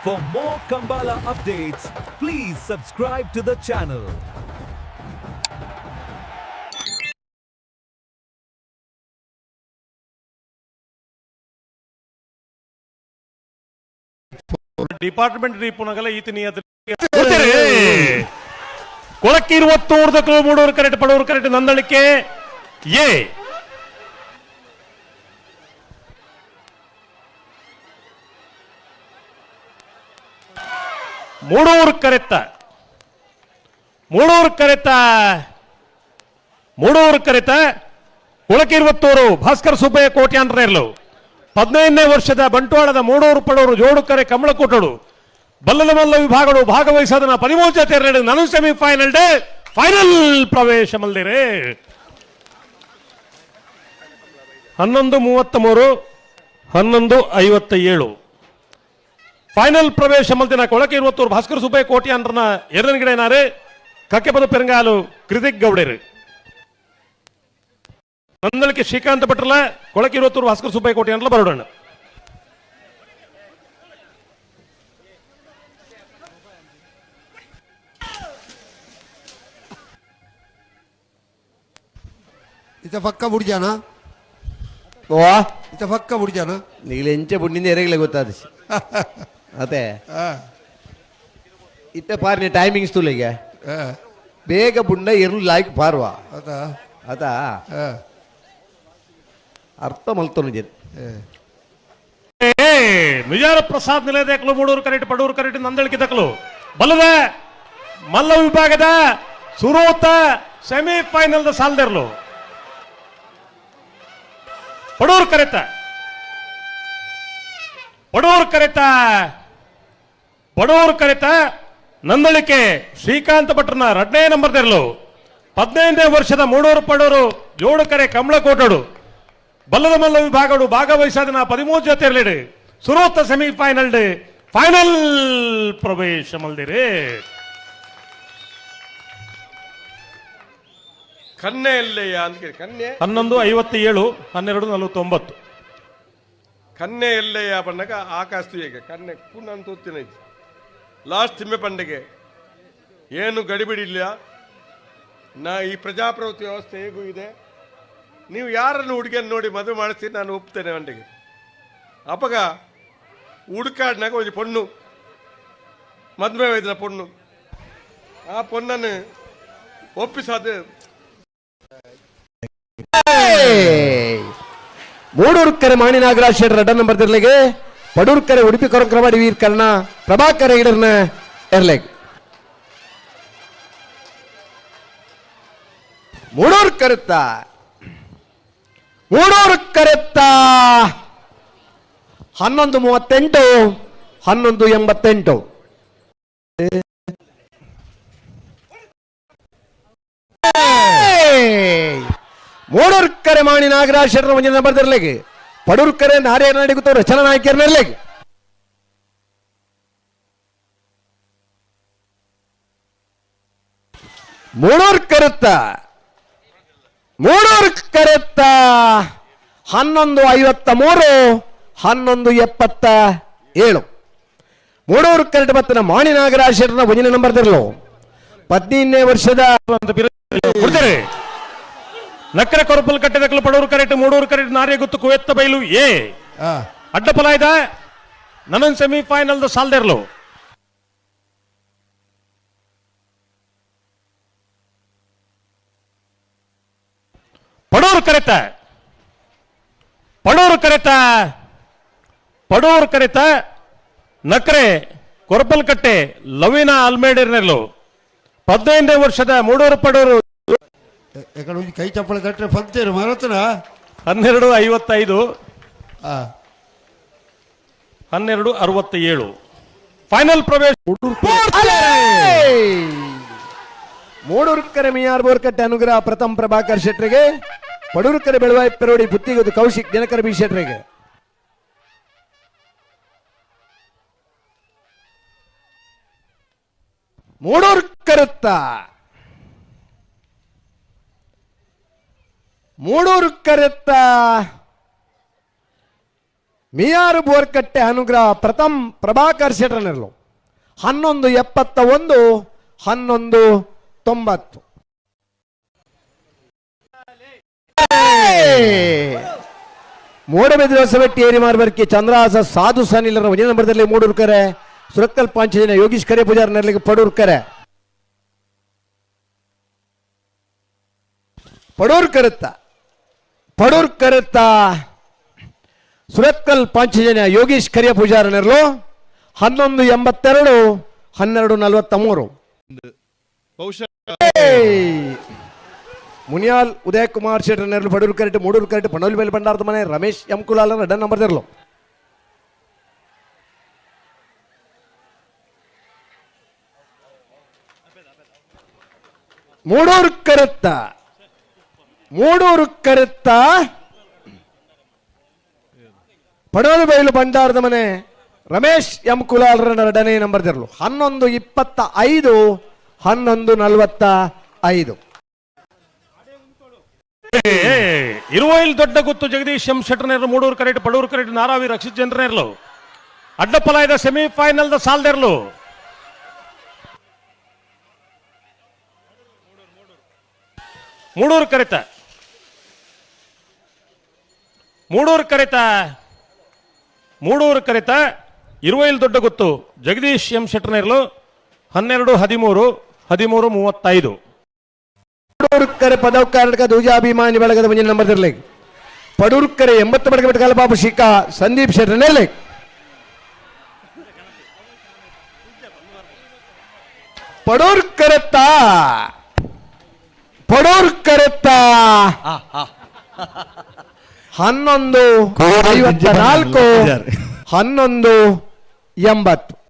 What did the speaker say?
For more Kambala updates, please subscribe to the channel. Department ರೀಪುನಗಲ ಈತನಿಯ ಕೊಳಕ್ಕೆ 23 ಮೂಡೂರು ಕರೆಕ್ಟ್ ಪಡೂರು ಕರೆಕ್ಟ್ ನಂದಳಿಕೆ ಎ ಮೂಡೂರು ಕರೆತ್ತ ಕೊಳಕ್ಕೆ 23 ಭಾಸ್ಕರ್ ಸುಬ್ಬಯ್ಯ ಕೋಟ್ಯಾಂಡ್ರೇರ್ಲು 15ನೇ ವರ್ಷದ ಬಂಟ್ವಾಳದ ಮೂಡೂರು ಪಡೂರು ಜೋಡುಕರೆ ಕಮಲಕೋಟಡು ಬಲ್ಲದ ಮಲ್ಲ ವಿಭಾಗಗಳು ಭಾಗವಹಿಸೋದನ್ನ 13 ಜೊತೆ 2 ನಾನು ಸೆಮಿಫೈನಲ್ ಡೇ ಫೈನಲ್ ಪ್ರವೇಶ ಮಲ್ದಿರೆ 11:33 11:57 ಫೈನಲ್ ಪ್ರವೇಶ ಮಲ್ದಿನ ಕೊಳಕೆ 23 ಭಾಸ್ಕರ್ ಸುಬ್ಬಯ್ಯ ಕೋಟ್ಯಾಂಡ್ರನ ಎರಡನಿಗಿಡೇನಾರೆ ಕಕ್ಕೆಪದ ಪೆರಂಗಾಲು ಕೃತಿಕ್ ಗೌಡರು ನಂದಳಿಕೆ ಶ್ರೀಕಾಂತ್ ಭಟ್ರಲ ಕೊಳಕೆ 23 ಭಾಸ್ಕರ್ ಸುಬ್ಬಯ್ಯ ಕೋಟ್ಯಾಂಡ್ರ ಬರೋಣ इथं पक्का बुड जाना इथं पक्का बुड जाना ನೀಲೆಂಚೆ ಬುಣ್ಣಿಂದ ಎರೆಗಲೇ ಗೊತ್ತಾದ ಅದೇ ಇತ್ತ ಪಾರ್ನೆ ಟೈಮಿಂಗ್ಸ್ ತುಲೆಗೆ ಬೇಗ ಬುಂಡ ಇರ್ಲು ಲಾಯ್ಕ್ ಪಾರ್ವಾ ಅದಾ ಅರ್ಥ ಮಲ್ತೋನು ಜನ ವಿಜಯ ಪ್ರಸಾದ್ ನಿಲಯ ದೇಕಲು ಮೂಡೂರು ಕರೆಕ್ಟ್ ಪಡೂರು ಕರೆಕ್ಟ್ ನಂದಳಿಕೆ ದಕ್ಕಲು ಬಲ್ಲದ ಮಲ್ಲ ವಿಭಾಗದ ಸುರೋತ ಸೆಮಿಫೈನಲ್ ಸಾಲ್ದಿರ್ಲು ಪಡೂರು ಕರೆತ ನಂದಳಿಕೆ ಶ್ರೀಕಾಂತ್ ಭಟ್ರನ 2ನೇ ನಂಬರ್ದಿರ್ಲು 15ನೇ ವರ್ಷದ ಮೂಡೂರು ಪಡೂರು ಜೋಡುಕರೆ ಕಮಲಕೋಟಡು ಬಲ್ಲದ ಮಲ್ಲ ವಿಭಾಗಗಳು ಭಾಗವಹಿಸೋದನ್ನ 13 ಜೊತೆ ಇರಲಿಡಿ ಸುರೋತ್ತ ಸೆಮಿಫೈನಲ್ ಡೇ ಫೈನಲ್ ಪ್ರವೇಶ ಮಲ್ದಿರಿ ಕನ್ನೆ ಎಲ್ಲಯ್ಯ ಅಂತ ಕನ್ನೆ 11:57 12:49 ಕನ್ನೆ ಎಲ್ಲಯ್ಯ ಪಂಡಗ ಆಕಾಶಿಗೆ ಕನ್ನೆ ಪುನಃ ತೂತಿನ ಲಾಸ್ಟ್ ತಿಮ್ಮೆ ಪಂಡಗೆ ಏನು ಗಡಿಬಿಡಿಲ್ಲ ನಾ ಈ ಪ್ರಜಾಪ್ರಭುತ್ವ ವ್ಯವಸ್ಥೆ ಹೇಗೂ ಇದೆ ನೀವು ಯಾರನ್ನು ಹುಡುಗಿಯನ್ನು ನೋಡಿ ಮದುವೆ ಮಾಡಿಸಿ ನಾನು ಒಪ್ತೇನೆ ಮಂಡಿಗೆ ಅಪಗ ಹುಡುಕಾಡ್ನಾಗ ಒಂದು ಪೊಣ್ಣು ಮದುವೆ ಒಯ್ದಿನ ಪೊಣ್ಣು ಆ ಪೊಣ್ಣನ್ನು ಒಪ್ಪಿಸೋದು ಮೂಡೂರ್ಕರೆ ಮಾಣಿ ನಾಗರಾಜ್ ಶೆಟ್ಟರ್ 2 ನಂಬರ್ ಇರ್ಲೆಗೆ ಪಡೂರ್ಕರೆ ಉಡುಪಿ ಕೊರಂಕ್ರವಾಡಿ ವೀರ್ ಕರ್ಣ ಪ್ರಭಾಕರ ಇಡರ್ನ ಇರ್ಲೆಗೆ ಮೂಡೂರು ಕರೆತ್ತ 11:38 11:88 ಮೂಡೂರ್ಕರೆ ಮಾಣಿ ನಾಗರಾಜ್ ಶೆಟ್ಟರ್ 1 ನಂಬರ್ ಇರ್ಲೆಗೆ ಪಡೂರ್ಕರೆ ನಾರಿಯರ್ ನಡಿಗುತ್ತೋ ರಚನಾ ನಾಯಕಿಯರ್ನ ಇರ್ಲೆಗೆ ಮೂಡೂರು ಕರೆತ್ತ 11:53 11:77 ಮೂಡೂರು ಕರೆಕ್ಟ್ ಬತ್ತನ ಮಾಣಿ ನಾಗರಾಜ್ ಶೆಟ್ಟರ್ನ 1 ನಂಬರ್ ಇರ್ಲು 15ನೇ ವರ್ಷದ ನಕ್ಕರೆ ಕೊರಪಲ್ ಕಟ್ಟೆದಕ್ಕಲು Padur correct Moodur correct ನಾರ್ಯ Guttu ಕುವೆತ್ತ ಬೈಲು A ಅಡ್ಡಪಲ ಇದ ನನ್ನ ಸೆಮಿಫೈನಲ್ ಸಾಲ್ದಿರ್ಲು ಪಡೂರು ಕರೆತ ನಕ್ರೆ ಕೊರಪಲ್ಕಟ್ಟೆ ಲವೀನಾ ಅಲ್ಮೇಡಿರ್ನೆರ್ಲು 15ನೇ ವರ್ಷದ ಮೂಡೂರು ಪಡೂರು ಕೈ ಚಪ್ಪಳ ತಟ್ಟರೆ ಪಂಕ್ತಿರು ಮರತನ 12:55 12:67 ಫೈನಲ್ ಪ್ರವೇಶ ಮೂಡೂರ್ಕರೆ ಮಿಯಾರ್ ಬೋರ್ಕಟ್ಟೆ ಅನುಗ್ರಹ ಪ್ರಥಮ ಪ್ರಭಾಕರ್ ಶೆಟ್ರಿಗೆ ಪಡೂರ್ಕರೆ ಬೆಳವಾಯಿ ಪೆರೋಡಿ ಬುತ್ತಿಗುದು ಕೌಶಿಕ್ ದಿನಕರ ಬಿ ಶೆಟ್ರಿಗೆ ಮೂಡೂರು ಕರೆತ್ತ ಮಿಯಾರು ಬೋರ್ಕಟ್ಟೆ ಅನುಗ್ರಹ ಪ್ರಥಮ್ ಪ್ರಭಾಕರ್ ಶೆಟ್ರನೆರಲು 1171 1190. ಮೂಡಬಿದ್ರೆ ಹೊಸಬೆಟ್ಟಿ ಏರಿ ಮಾರ್ಬರ್ಕಿ ಚಂದ್ರಹಾಸ ಸಾಧು ಸಾನಿಲರ ಒಂದೇ ನಂಬರ್ದಲ್ಲಿ ಮೂಡೂರ್ಕರೆ ಸುರಕ್ಕಲ್ ಪಾಂಚಜನ್ಯ ಯೋಗೀಶ್ ಕರೆ ಪೂಜಾರ ನೆರಳಿಗೆ ಪಡೂರ್ಕರೆ ಪಡೂರ್ಕರುತ್ತ ಸುರಕ್ಕಲ್ ಪಾಂಚಜನ್ಯ ಯೋಗೀಶ್ ಕರಿಯ ಪೂಜಾರ ನೆರಳು 1182 1243. ಮುನಿಯಾಲ್ ಉದಯ್ ಕುಮಾರ್ ಶೆಟ್ರ ನೆರಳು ಪಡೂರು ಕರೆಕ್ಟ್ ಮೂಡೂರು ಕರೆಕ್ಟ್ ಪಣೋಲಿ ಮೇಲೆ ಬಂಡಾರದ ಮನೆ ರಮೇಶ್ ಎಂ ಕುಲಾಲ ರೆಡ್ಡ ನಂಬರ್ ತೆರಲು ಮೂಡೂರು ಕರೆತ್ತ ಪಡೋಲಿ ಬಯಲು ಬಂಡಾರದ ಮನೆ ರಮೇಶ್ ಎಂ ಕುಲಾಲ್ ಎರಡನೇ ನಂಬರ್ ತೆರಳು 1125 1145. ಇರುವೈಲ್ ದೊಡ್ಡ ಗುತ್ತು ಜಗದೀಶ್ ಎಂ ಶೆಟ್ರನೇರ್ಲು ಮೂಡೂರು ಕರೆಕ್ಟ್ ಪಡೂರು ಕರೆಕ್ಟ್ ನಾರಾವಿ ರಕ್ಷಿತ್ ಜನರನೇರ್ಲು ಅಡ್ಡಪಲಾಯದ ಸೆಮಿಫೈನಲ್ ದ ಸಾಲ್ದೇರ್ಲು ಮೂಡೂರು ಕರೆತ ಇರುವೈಲ್ ದೊಡ್ಡ ಗುತ್ತು ಜಗದೀಶ್ ಎಂ ಶೆಟ್ರನೇರ್ಲು 12 13 13 35. ಪಡೂರ್ಕರೆ ಪದವ್ ಕರ್ನಾಟಕ ಧ್ವಜಾಭಿಮಾನಿ ಬಳಗದ ಮುಂದಿನ ನಂಬರ್ ಇರಲಿ ಪಡೂರ್ಕರೆ 80 ಬಡಗ ಬೆಟ್ಟಕಾಲ ಬಾಬು ಶಿಖಾ ಸಂದೀಪ್ ಶೆಟ್ಟಿ ನೆರಳಿ ಪಡೂರ್ಕರೆತ್ತ 1154 1180.